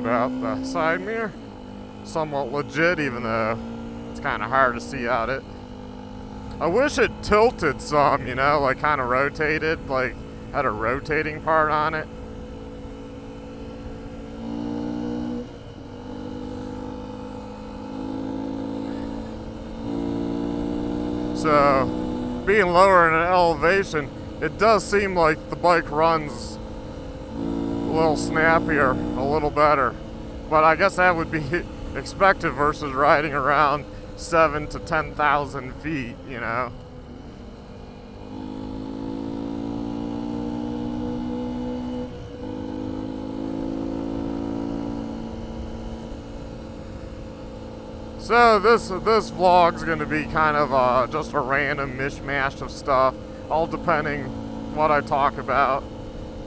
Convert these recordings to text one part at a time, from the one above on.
put out the side mirror. Somewhat legit, even though it's kind of hard to see out it. I wish it tilted some, you know, like kind of rotated, like had a rotating part on it. So, being lower in an elevation, it does seem like the bike runs a little snappier, a little better. But I guess that would be expected versus riding around 7,000 to 10,000 feet, you know. So this vlog's gonna be kind of just a random mishmash of stuff, all depending what I talk about,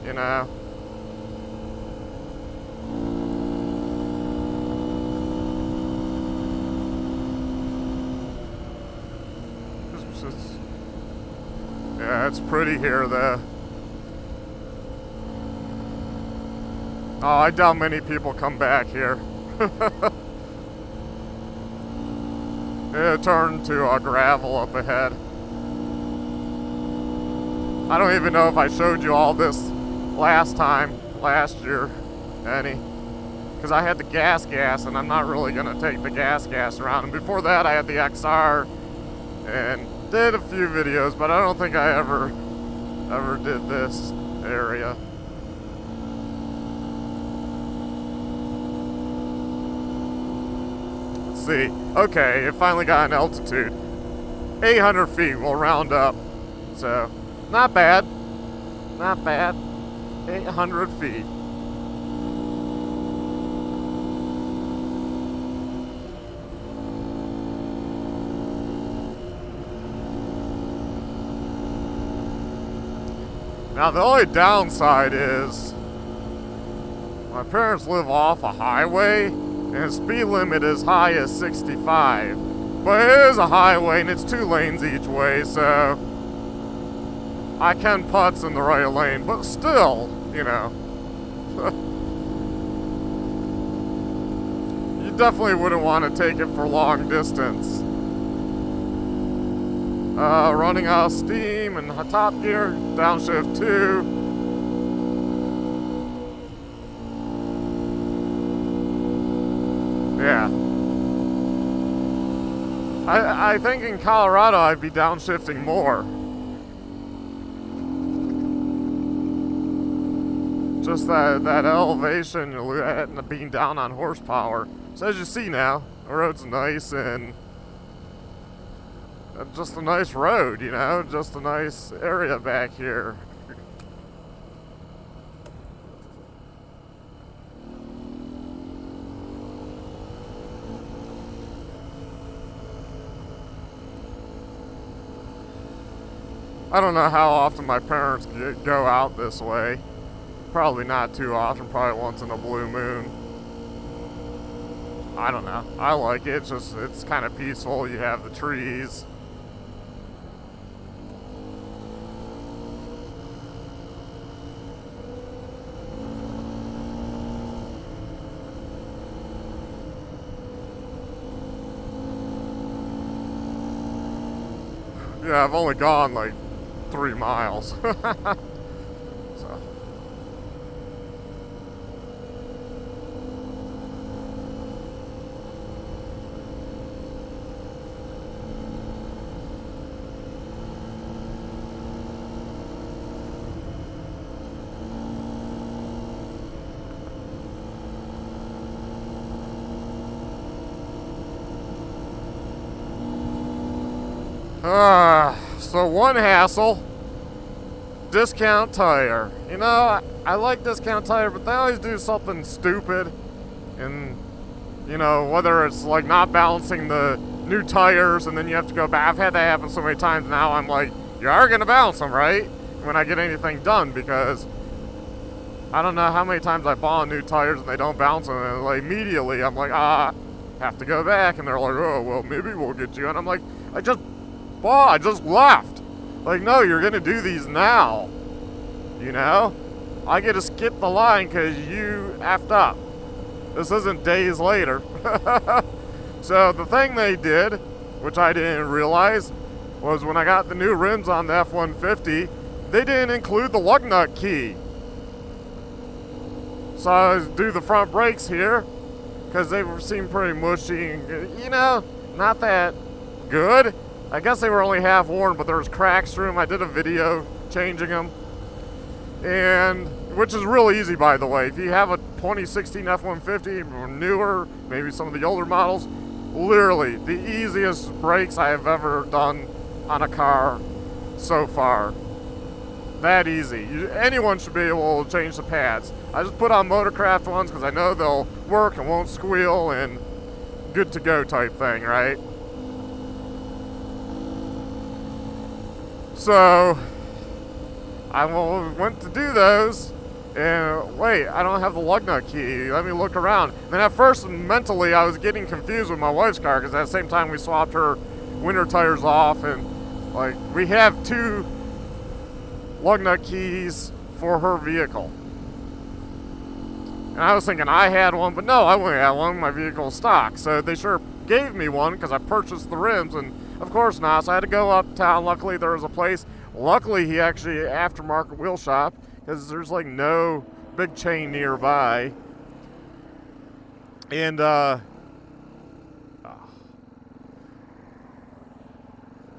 you know. Yeah, it's pretty here though. Oh, I doubt many people come back here. It turned to gravel up ahead. I don't even know if I showed you all this last year, any. Because I had the gas and I'm not really going to take the gas around. And before that I had the XR and did a few videos, but I don't think I ever did this area. See. Okay, it finally got an altitude. 800 feet, we'll round up. So, not bad. Not bad. 800 feet. Now, the only downside is my parents live off a highway. And the speed limit is high as 65. But it is a highway and it's 2 lanes each way, so I can putz in the right lane, but still, you know. You definitely wouldn't want to take it for long distance. Running out of steam and top gear, downshift 2. Yeah. I think in Colorado I'd be downshifting more. Just that elevation, and being down on horsepower. So as you see now, the road's nice and just a nice road, you know, just a nice area back here. I don't know how often my parents go out this way. Probably not too often, probably once in a blue moon. I don't know. I like it. It's kind of peaceful. You have the trees. Yeah, I've only gone like 3 miles. So. So one hassle, discount tire. You know, I like discount tire, but they always do something stupid. And, you know, whether it's like not balancing the new tires and then you have to go back. I've had that happen so many times now. I'm like, you are going to balance them, right? When I get anything done, because I don't know how many times I bought new tires and they don't balance them. And like immediately I'm like, have to go back. And they're like, oh, well, maybe we'll get you. And I'm like, I just left. Like, no, you're gonna do these now. You know? I get to skip the line because you effed up. This isn't days later. So the thing they did, which I didn't realize, was when I got the new rims on the F-150, they didn't include the lug nut key. So I do the front brakes here, because they seem pretty mushy and, you know, not that good. I guess they were only half worn, but there was cracks through them. I did a video changing them, and which is real easy, by the way. If you have a 2016 F-150 or newer, maybe some of the older models, literally the easiest brakes I have ever done on a car so far. That easy. Anyone should be able to change the pads. I just put on Motorcraft ones because I know they'll work and won't squeal and good to go type thing, right? So I went to do those, and wait, I don't have the lug nut key. Let me look around. And at first, mentally, I was getting confused with my wife's car because at the same time we swapped her winter tires off, and like we have 2 lug nut keys for her vehicle. And I was thinking I had one, but no, I wouldn't have one. My vehicle's stock. So they sure gave me one because I purchased the rims, and of course not. So I had to go uptown. Luckily, there was a place. Luckily, he actually aftermarket wheel shop because there's like no big chain nearby. And the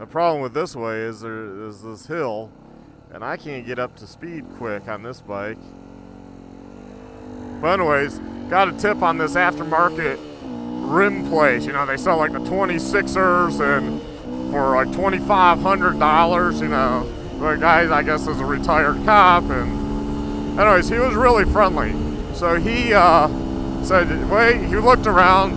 problem with this way is there is this hill, and I can't get up to speed quick on this bike. But anyways, got a tip on this aftermarket rim place. You know, they sell like the 26ers and for like $2,500, you know. The guy, I guess, is a retired cop, and anyways, he was really friendly. So he said, wait, he looked around,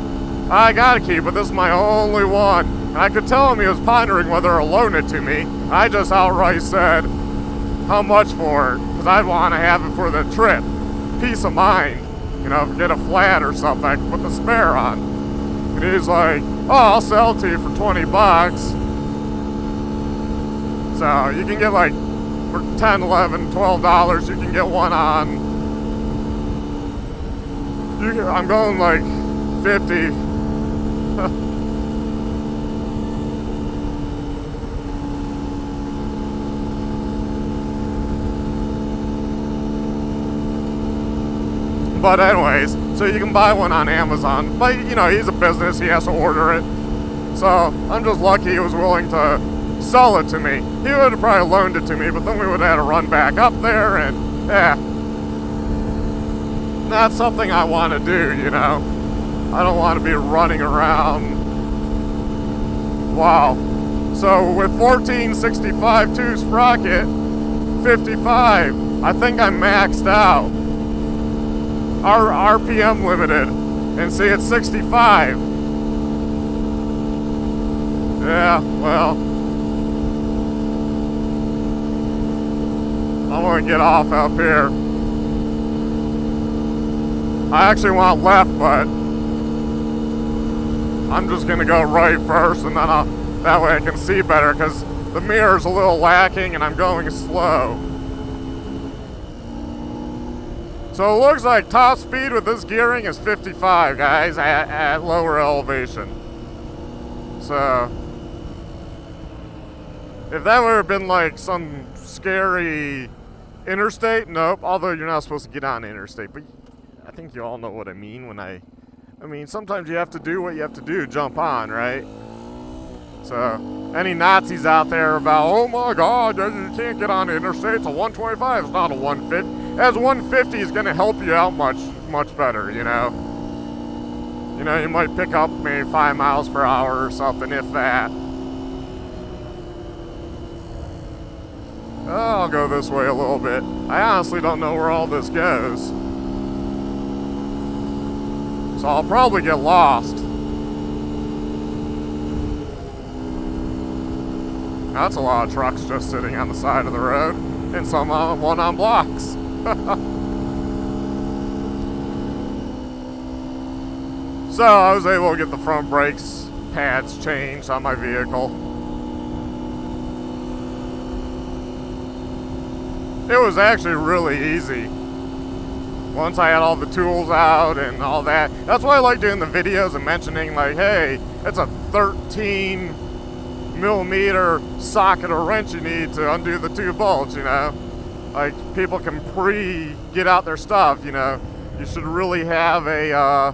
I got a key, but this is my only one. And I could tell him he was pondering whether to loan it to me. I just outright said, how much for it? Because I'd want to have it for the trip. Peace of mind, you know, get a flat or something, I can put the spare on. And he's like, oh, I'll sell it to you for 20 bucks. So you can get like, for $10, $11, $12, you can get one on, I'm going like 50. But anyways, so you can buy one on Amazon. But, you know, he's a business, he has to order it. So I'm just lucky he was willing to sell it to me. He would have probably loaned it to me, but then we would have had to run back up there, and yeah. That's something I want to do, you know. I don't want to be running around. Wow. So with 1465 2 sprocket, 55, I think I'm maxed out. Our RPM limited, and see it's 65. Yeah, well, I'm gonna get off up here. I actually want left, but I'm just gonna go right first, and then that way I can see better, because the mirror's a little lacking and I'm going slow. So it looks like top speed with this gearing is 55, guys, at lower elevation. So if that would have been like some scary interstate, nope. Although you're not supposed to get on interstate, but I think you all know what I mean when I mean, sometimes you have to do what you have to do, jump on, right? So any Nazis out there about, oh my God, you can't get on the interstate, it's a 125, it's not a 150. As 150 is going to help you out much better, you know. You know, you might pick up maybe 5 miles per hour or something, if that. I'll go this way a little bit. I honestly don't know where all this goes. So I'll probably get lost. That's a lot of trucks just sitting on the side of the road, and some one on blocks. So I was able to get the front brakes pads changed on my vehicle. It was actually really easy. once I had all the tools out and all that. That's why I like doing the videos and mentioning, like, hey, it's a 13mm socket or wrench you need to undo the two bolts, you know? Like, people can get out their stuff, you know? You should really have a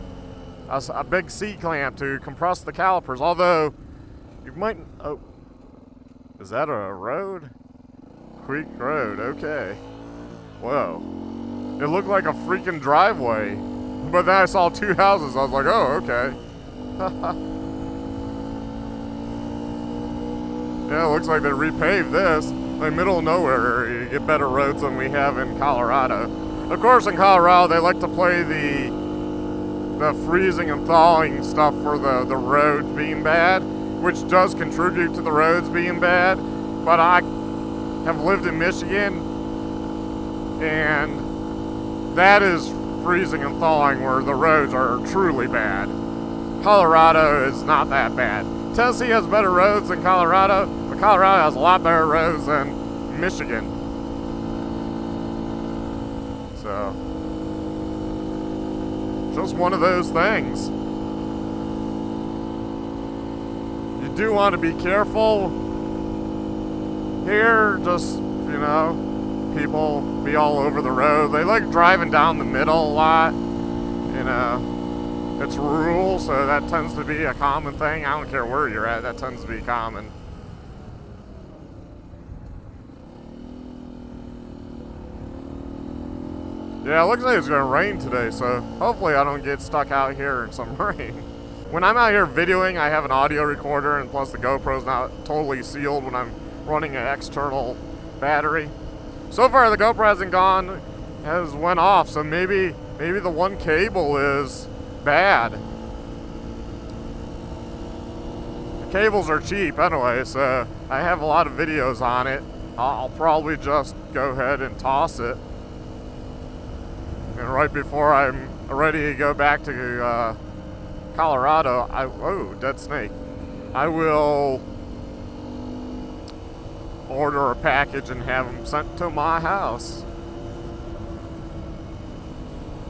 big C-clamp to compress the calipers, although you might... Oh, is that a road? Creek Road, okay. Whoa. It looked like a freaking driveway. But then I saw two houses. I was like, oh, okay. Yeah, it looks like they repaved this. Like, middle of nowhere, you get better roads than we have in Colorado. Of course, in Colorado, they like to play the freezing and thawing stuff for the roads being bad, which does contribute to the roads being bad. But I have lived in Michigan, and that is freezing and thawing where the roads are truly bad. Colorado is not that bad. Tennessee has better roads than Colorado, but Colorado has a lot better roads than Michigan. So, just one of those things. You do want to be careful here, just, you know, people be all over the road. They like driving down the middle a lot, you know. It's rural, so that tends to be a common thing. I don't care where you're at, that tends to be common. Yeah, it looks like it's gonna rain today, so hopefully I don't get stuck out here in some rain. When I'm out here videoing, I have an audio recorder, and plus the GoPro's not totally sealed when I'm running an external battery. So far the GoPro has went off, so maybe the one cable is bad. The cables are cheap anyway, so I have a lot of videos on it. I'll probably just go ahead and toss it. And right before I'm ready to go back to Colorado, oh, dead snake. I will order a package and have them sent to my house.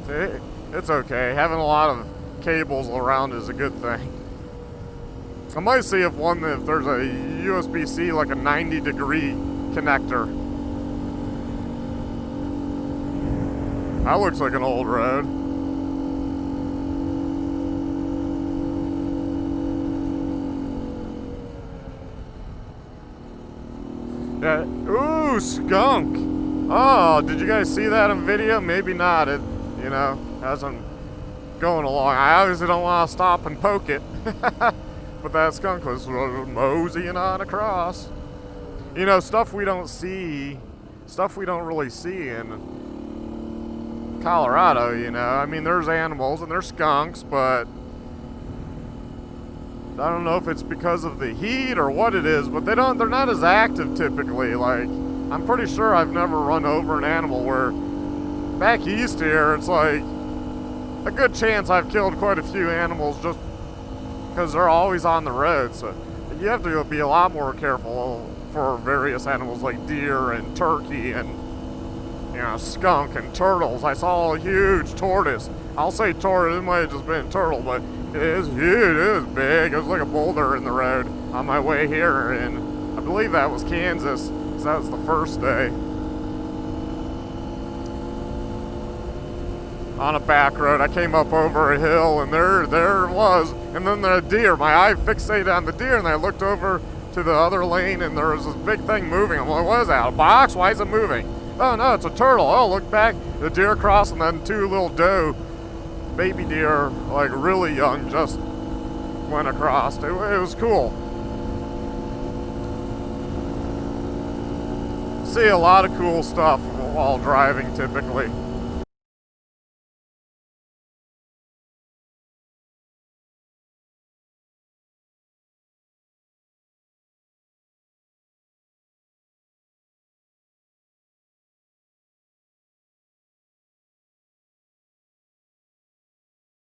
It's okay. Having a lot of cables around is a good thing. I might see if there's a USB-C, like a 90-degree connector. That looks like an old road. Yeah. Ooh, skunk. Oh, did you guys see that on video? Maybe not. It, you know, as I'm going along, I obviously don't want to stop and poke it. But that skunk was moseying on across. You know, stuff we don't really see in Colorado, you know. I mean, there's animals and there's skunks, but I don't know if it's because of the heat or what it is, but they're not as active typically. Like, I'm pretty sure I've never run over an animal where back east here, it's like a good chance I've killed quite a few animals just because they're always on the road. So you have to be a lot more careful for various animals like deer and turkey and, you know, skunk and turtles. I saw a huge tortoise. I'll say tortoise, it might have just been a turtle, but it is huge, it was big. It was like a boulder in the road on my way here, and I believe that was Kansas, because that was the first day. On a back road, I came up over a hill, and there it was, and then the deer. My eye fixated on the deer, and I looked over to the other lane, and there was this big thing moving. I'm like, what is that, a box? Why is it moving? Oh no, it's a turtle. Oh, look back, the deer crossed, and then two little baby deer, like really young, just went across. It was cool. See a lot of cool stuff while driving typically.